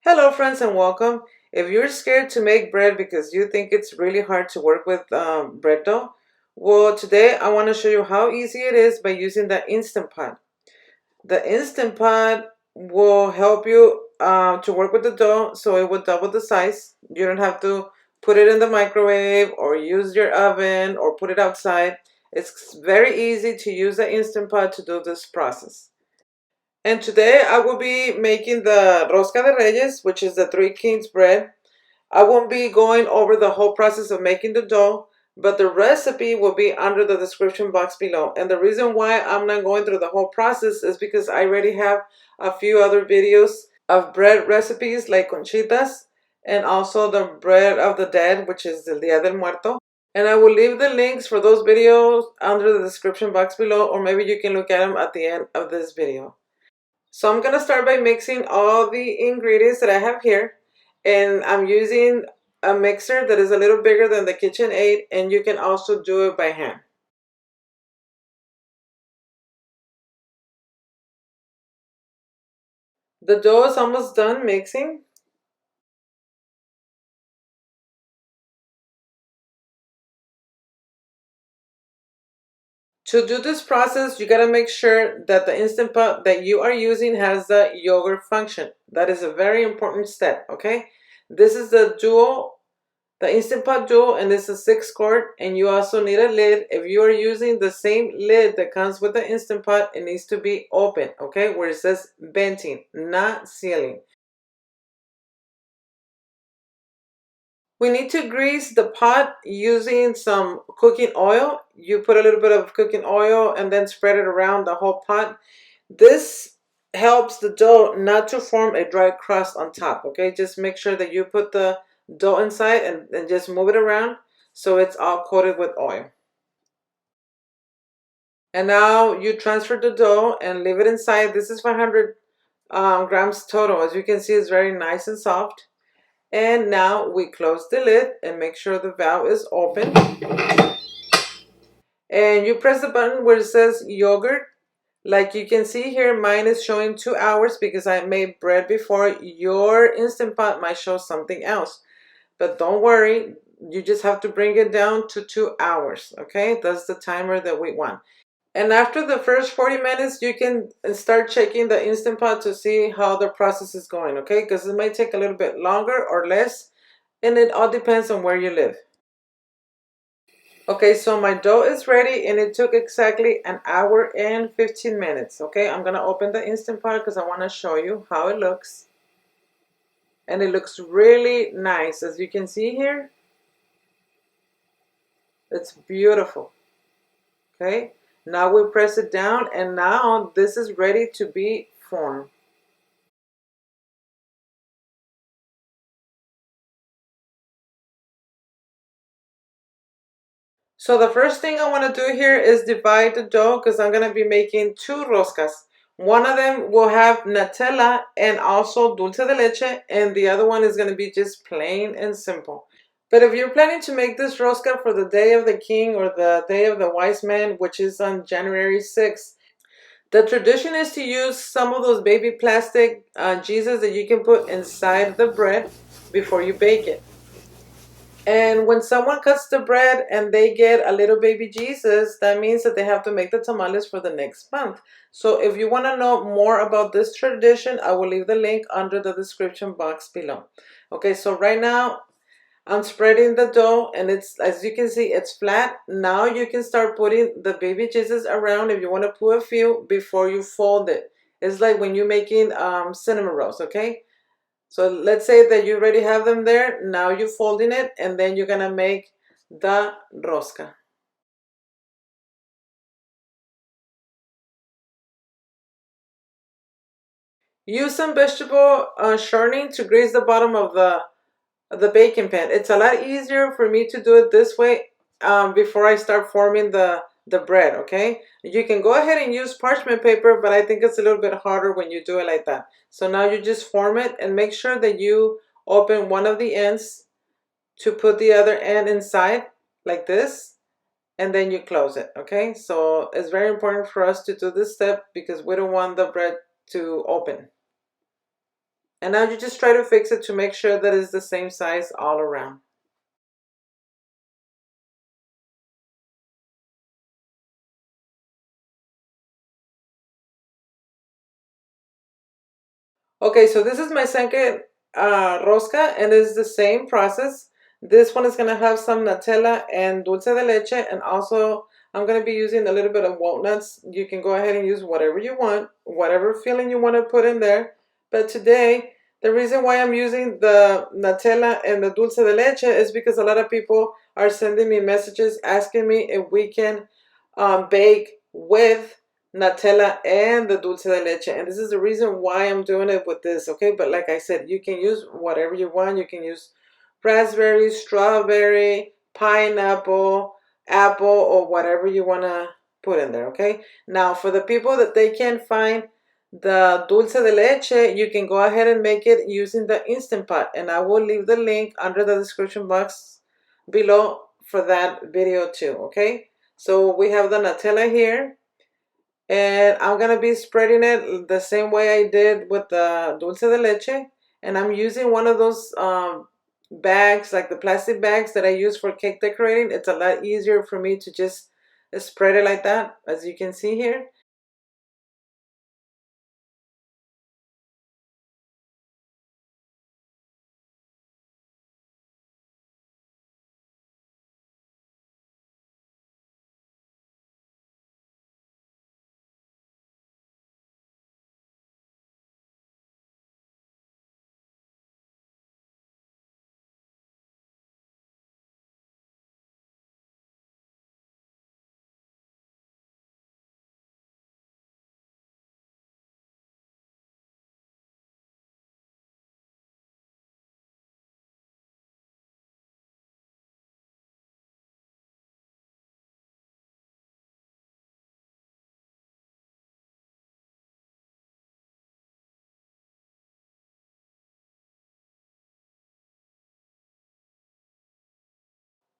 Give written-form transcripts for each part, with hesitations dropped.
Hello friends and welcome. If you're scared to make bread because you think it's really hard to work with bread dough, well today I want to show you how easy it is by using the Instant Pot. The Instant Pot will help you to work with the dough so it will double the size. You don't have to put it in the microwave or use your oven or put it outside. It's very easy to use the Instant Pot to do this process. And today I will be making the Rosca De Reyes, which is the Three Kings bread. I won't be going over the whole process of making the dough, but the recipe will be under the description box below. And the reason why I'm not going through the whole process is because I already have a few other videos of bread recipes like conchitas and also the bread of the dead, which is el Día del Muerto. And I will leave the links for those videos under the description box below, or maybe you can look at them at the end of this video. So I'm going to start by mixing all the ingredients that I have here. And I'm using a mixer that is a little bigger than the KitchenAid, and you can also do it by hand. The dough is almost done mixing. To do this process, you got to make sure that the Instant Pot that you are using has the yogurt function. That is a very important step, okay? This is the Instant Pot Duo, and this is 6 quart, and you also need a lid. If you are using the same lid that comes with the Instant Pot, it needs to be open, okay? Where it says venting, not sealing. We need to grease the pot using some cooking oil. You put a little bit of cooking oil and then spread it around the whole pot. This helps the dough not to form a dry crust on top, okay? Just make sure that you put the dough inside and just move it around so it's all coated with oil. And now you transfer the dough and leave it inside. This is 500 grams total. As you can see, it's very nice and soft. And now we close the lid and make sure the valve is open. And you press the button where it says yogurt. Like you can see here, mine is showing 2 hours because I made bread before. Your Instant Pot might show something else. But don't worry, you just have to bring it down to 2 hours, okay? That's the timer that we want. And after the first 40 minutes, you can start checking the Instant Pot to see how the process is going, okay? Because it might take a little bit longer or less, and it all depends on where you live. Okay, so my dough is ready, and it took exactly 1 hour and 15 minutes, okay? I'm going to open the Instant Pot because I want to show you how it looks. And it looks really nice. As you can see here, it's beautiful, okay? Now we press it down, and now this is ready to be formed. So the first thing I want to do here is divide the dough because I'm going to be making 2 roscas. One of them will have Nutella and also dulce de leche, and the other one is going to be just plain and simple. But if you're planning to make this rosca for the Day of the King or the Day of the Wise Man, which is on January 6th, the tradition is to use some of those baby plastic Jesus that you can put inside the bread before you bake it. And when someone cuts the bread and they get a little baby Jesus, that means that they have to make the tamales for the next month. So if you want to know more about this tradition, I will leave the link under the description box below. Okay, so right now I'm spreading the dough, and it's, as you can see, it's flat. Now you can start putting the baby Jesus around if you want to put a few before you fold it. It's like when you're making cinnamon rolls, okay? So let's say that you already have them there. Now you're folding it, and then you're going to make the rosca. Use some vegetable shortening to grease the bottom of the baking pan. It's a lot easier for me to do it this way before I start forming the bread, okay? You can go ahead and use parchment paper, but I think it's a little bit harder when you do it like that. So now you just form it and make sure that you open one of the ends to put the other end inside like this, and then you close it, okay? So it's very important for us to do this step because we don't want the bread to open. And now you just try to fix it to make sure that it's the same size all around. Okay, so this is my second rosca, and it's the same process. This one is going to have some Nutella and dulce de leche, and also I'm going to be using a little bit of walnuts. You can go ahead and use whatever you want, whatever filling you want to put in there. But today, the reason why I'm using the Nutella and the dulce de leche is because a lot of people are sending me messages asking me if we can bake with Nutella and the dulce de leche, and this is the reason why I'm doing it with this, okay? But like I said, you can use whatever you want. You can use raspberry, strawberry, pineapple, apple, or whatever you want to put in there, okay? Now for the people that they can't find the dulce de leche, you can go ahead and make it using the Instant Pot, and I will leave the link under the description box below for that video too, okay? So we have the Nutella here, and I'm going to be spreading it the same way I did with the dulce de leche. And I'm using one of those bags, like the plastic bags that I use for cake decorating. It's a lot easier for me to just spread it like that, as you can see here.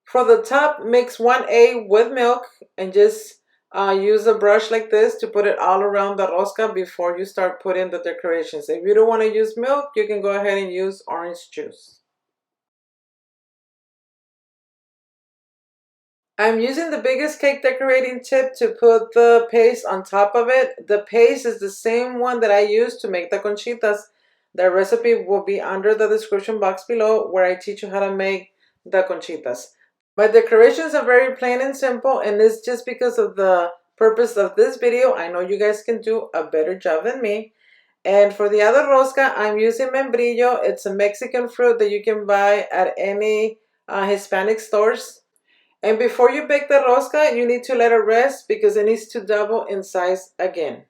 For the top, mix one egg with milk and just use a brush like this to put it all around the rosca before you start putting the decorations. If you don't want to use milk, you can go ahead and use orange juice. I'm using the biggest cake decorating tip to put the paste on top of it. The paste is the same one that I use to make the conchitas. The recipe will be under the description box below, where I teach you how to make the conchitas. My decorations are very plain and simple, and it's just because of the purpose of this video. I know you guys can do a better job than me. And for the other rosca, I'm using membrillo. It's a Mexican fruit that you can buy at any Hispanic stores. And before you bake the rosca, you need to let it rest because it needs to double in size again.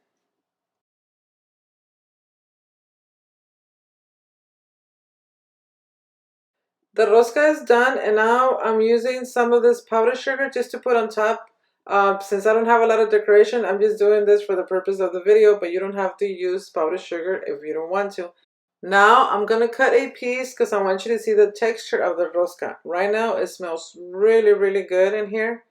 The rosca is done, and now I'm using some of this powdered sugar just to put on top. Since I don't have a lot of decoration, I'm just doing this for the purpose of the video, but you don't have to use powdered sugar if you don't want to. Now I'm going to cut a piece because I want you to see the texture of the rosca. Right now it smells really, really good in here.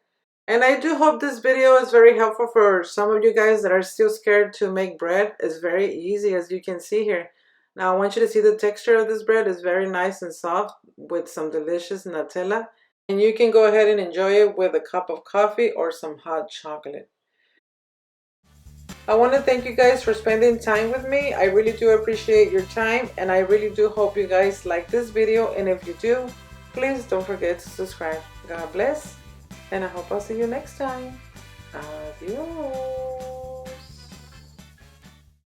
And I do hope this video is very helpful for some of you guys that are still scared to make bread. It's very easy, as you can see here. Now I want you to see the texture of this bread is very nice and soft with some delicious Nutella. And you can go ahead and enjoy it with a cup of coffee or some hot chocolate. I want to thank you guys for spending time with me. I really do appreciate your time, and I really do hope you guys like this video. And if you do, please don't forget to subscribe. God bless, and I hope I'll see you next time. Adios.